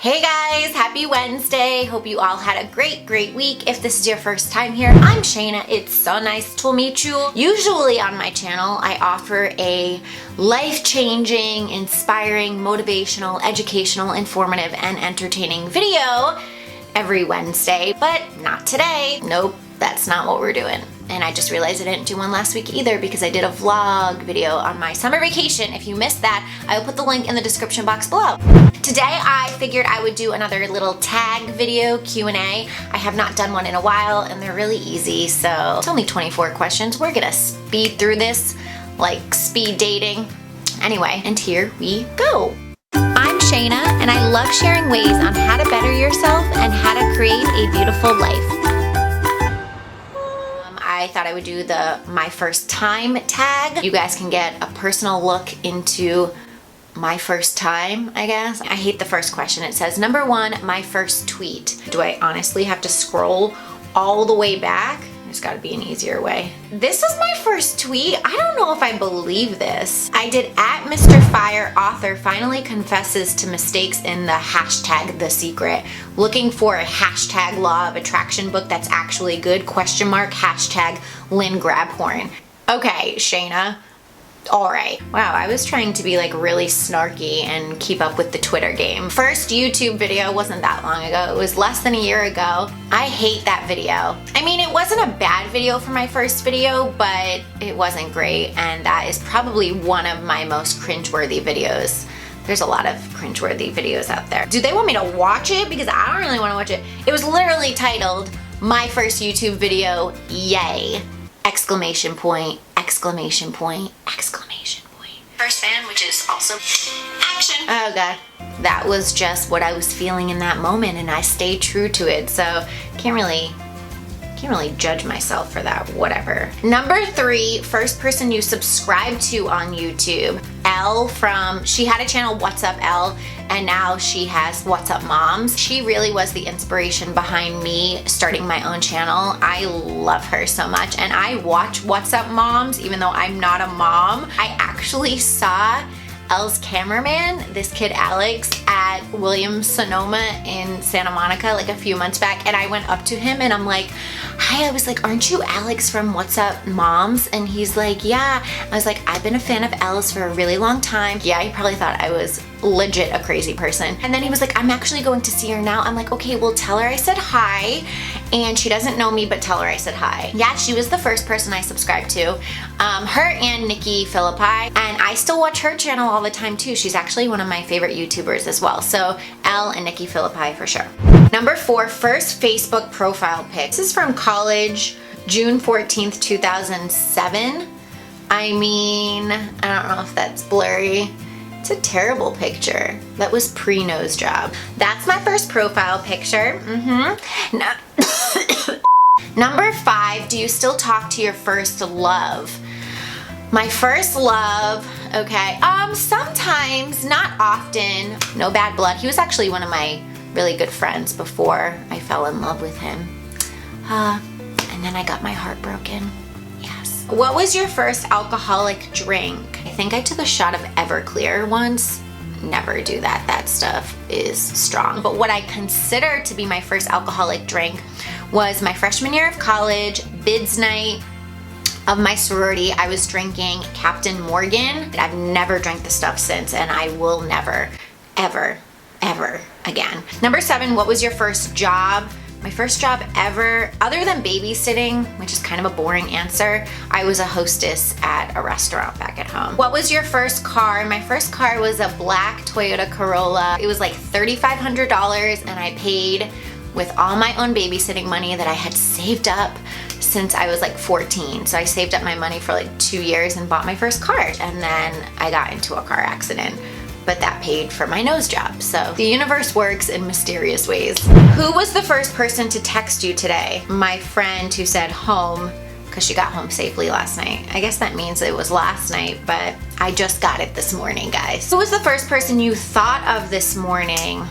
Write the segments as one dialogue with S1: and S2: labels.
S1: Hey guys, happy Wednesday. Hope you all had a great week. If this is your first time here, I'm Shaina. It's so nice to meet you. Usually on my channel, I offer a life-changing, inspiring, motivational, educational, informative, and entertaining video every Wednesday, but not today. Nope, that's not what we're doing. And I just realized I didn't do one last week either because I did a vlog video on my summer vacation. If you missed that, I will put the link in the description box below. Today I figured I would do another little tag video Q&A. I have not done one in a while and they're really easy, so it's only 24 questions. We're gonna speed through this like speed dating. Anyway, and here we go. I'm Shaina and I love sharing ways on how to better yourself and how to create a beautiful life. I thought I would do the my first time tag. You guys can get a personal look into my first time, I guess. I hate the first question. It says, number 1, my first tweet. Do I honestly have to scroll all the way back? There's gotta be an easier way. This is my first tweet. I don't know if I believe this. I did at Mr. Fire author finally confesses to mistakes in the hashtag The Secret. Looking for a hashtag law of attraction book that's actually good, question mark, hashtag Lynn Grabhorn. Okay, Shaina. Alright. Wow, I was trying to be like really snarky and keep up with the Twitter game. First YouTube video wasn't that long ago. It was less than a year ago. I hate that video. I mean, it wasn't a bad video for my first video, but it wasn't great, and that is probably one of my most cringeworthy videos. There's a lot of cringeworthy videos out there. Do they want me to watch it? Because I don't really want to watch it. It was literally titled, My First YouTube Video, Yay! Exclamation point, exclamation point, exclamation point. First fan, which is also action. Oh god. That was just what I was feeling in that moment and I stayed true to it, so can't really judge myself for that, whatever. Number 3, first person you subscribe to on YouTube. Elle she had a channel, What's Up Elle, and now she has What's Up Moms. She really was the inspiration behind me starting my own channel. I love her so much, and I watch What's Up Moms even though I'm not a mom. I actually saw Elle's cameraman, this kid Alex, at Williams-Sonoma in Santa Monica like a few months back, and I went up to him and I'm like, hi, I was like, aren't you Alex from What's Up Moms? And he's like, yeah. I was like, I've been a fan of Elle's for a really long time. Yeah, he probably thought I was legit a crazy person. And then he was like, I'm actually going to see her now. I'm like, okay, well tell her I said hi. And she doesn't know me, but tell her I said hi. Yeah, she was the first person I subscribed to. Her and Nikki Phillippi. And I still watch her channel all the time too. She's actually one of my favorite YouTubers as well. So Elle and Nikki Phillippi for sure. Number 4, first Facebook profile pic. This is from college, June 14th, 2007. I mean, I don't know if that's blurry. It's a terrible picture. That was pre-nose job. That's my first profile picture. Number 5, do you still talk to your first love? My first love, okay, sometimes, not often, no bad blood. He was actually one of my really good friends before I fell in love with him. And then I got my heart broken. Yes. What was your first alcoholic drink? I think I took a shot of Everclear once. Never do that. That stuff is strong. But what I consider to be my first alcoholic drink was my freshman year of college, bids night of my sorority. I was drinking Captain Morgan. I've never drank the stuff since, and I will never, ever again. Number 7, what was your first job? My first job ever, other than babysitting, which is kind of a boring answer, I was a hostess at a restaurant back at home. What was your first car? My first car was a black Toyota Corolla. It was like $3,500 and I paid with all my own babysitting money that I had saved up since I was like 14. So I saved up my money for like 2 years and bought my first car. And then I got into a car accident, but that paid for my nose job. So the universe works in mysterious ways. Who was the first person to text you today? My friend who said home, because she got home safely last night. I guess that means it was last night, but I just got it this morning, guys. Who was the first person you thought of this morning?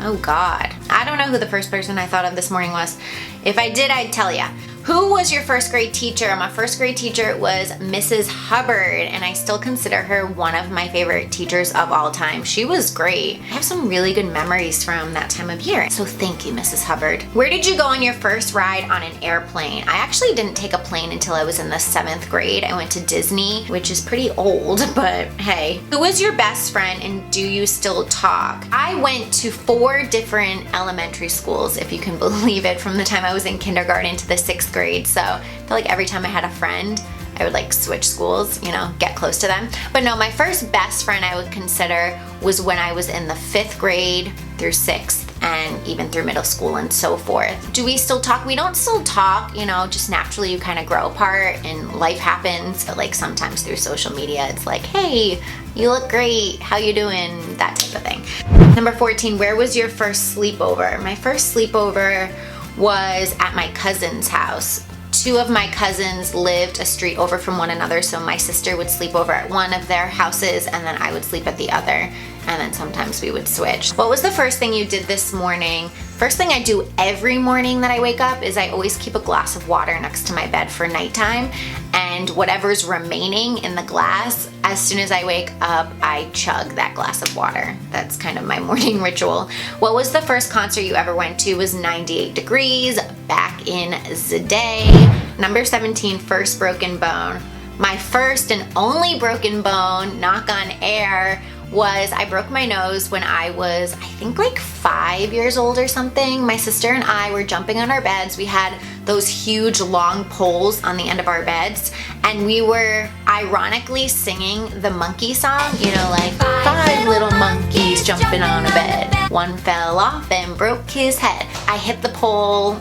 S1: Oh God, I don't know who the first person I thought of this morning was. If I did, I'd tell ya. Who was your first grade teacher? My first grade teacher was Mrs. Hubbard, and I still consider her one of my favorite teachers of all time. She was great. I have some really good memories from that time of year. So thank you, Mrs. Hubbard. Where did you go on your first ride on an airplane? I actually didn't take a plane until I was in the 7th grade. I went to Disney, which is pretty old, but hey. Who was your best friend and do you still talk? I went to 4 different elementary schools, if you can believe it, from the time I was in kindergarten to the 6th grade. So I feel like every time I had a friend, I would like switch schools, you know, get close to them. But no, my first best friend I would consider was when I was in the 5th grade through 6th and even through middle school and so forth. Do we still talk? We don't still talk, you know, just naturally you kind of grow apart and life happens. But like sometimes through social media, it's like, hey, you look great, how you doing? That type of thing. Number 14, where was your first sleepover? My first sleepover was at my cousin's house. 2 of my cousins lived a street over from one another, so my sister would sleep over at one of their houses and then I would sleep at the other, and then sometimes we would switch. What was the first thing you did this morning? First thing I do every morning that I wake up is I always keep a glass of water next to my bed for nighttime, and whatever's remaining in the glass, as soon as I wake up, I chug that glass of water. That's kind of my morning ritual. What was the first concert you ever went to? Was 98 Degrees, back in the day. Number 17, first broken bone. My first and only broken bone, knock on air, was I broke my nose when I was, I think like 5 years old or something. My sister and I were jumping on our beds. We had those huge long poles on the end of our beds, and we were ironically singing the monkey song, you know, like 5 little monkeys jumping on a bed. One fell off and broke his head. I hit the pole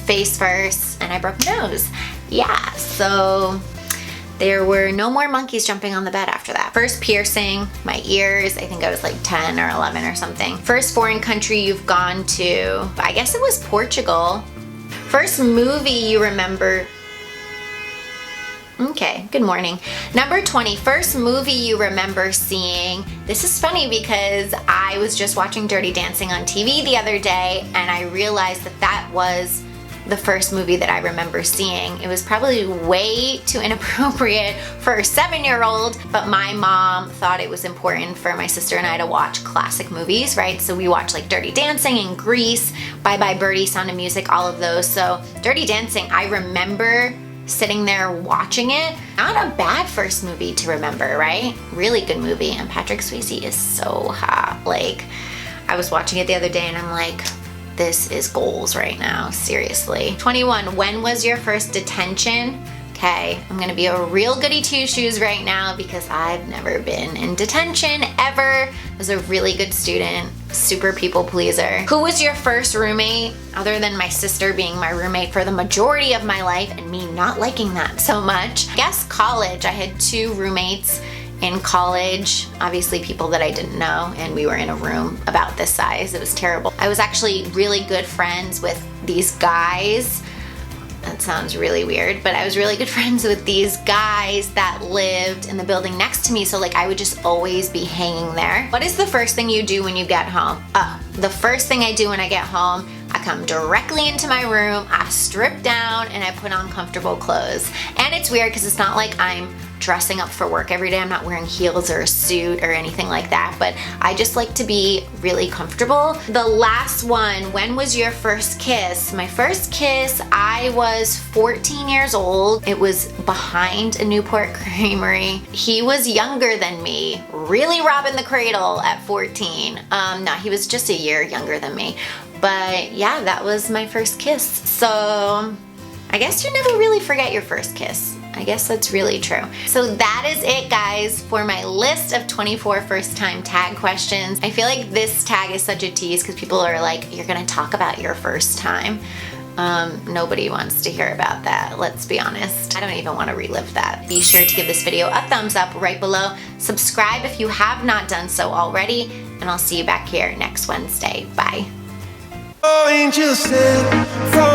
S1: face first and I broke my nose. Yeah, so there were no more monkeys jumping on the bed after that. First piercing, my ears, I think I was like 10 or 11 or something. First foreign country you've gone to, I guess it was Portugal. First movie you remember. Okay, good morning. Number 20, first movie you remember seeing. This is funny because I was just watching Dirty Dancing on TV the other day and I realized that that was the first movie that I remember seeing. It was probably way too inappropriate for a 7-year-old, but my mom thought it was important for my sister and I to watch classic movies, right? So we watched like Dirty Dancing and Grease, Bye Bye Birdie, Sound of Music, all of those. So Dirty Dancing, I remember sitting there watching it. Not a bad first movie to remember, right? Really good movie, and Patrick Swayze is so hot. Like, I was watching it the other day and I'm like, this is goals right now, seriously. 21, when was your first detention? Okay, I'm gonna be a real goody two-shoes right now because I've never been in detention ever. I was a really good student, super people pleaser. Who was your first roommate, other than my sister being my roommate for the majority of my life and me not liking that so much? I guess college. I had 2 roommates in college, obviously people that I didn't know, and we were in a room about this size. It was terrible. I was actually really good friends with these guys. That sounds really weird, but I was really good friends with these guys that lived in the building next to me, so like I would just always be hanging there. What is the first thing you do when you get home? The first thing I do when I get home, I come directly into my room, I strip down, and I put on comfortable clothes. And it's weird because it's not like I'm dressing up for work every day. I'm not wearing heels or a suit or anything like that, but I just like to be really comfortable. The last one, when was your first kiss? My first kiss, I was 14 years old. It was behind a Newport Creamery. He was younger than me, really robbing the cradle at 14. No, he was just a year younger than me. But yeah, that was my first kiss. So I guess you never really forget your first kiss. I guess that's really true. So that is it, guys, for my list of 24 first time tag questions. I feel like this tag is such a tease because people are like, you're gonna talk about your first time. Nobody wants to hear about that, let's be honest. I don't even want to relive that. Be sure to give this video a thumbs up right below. Subscribe if you have not done so already, and I'll see you back here next Wednesday. Bye.
S2: Oh, angels sent from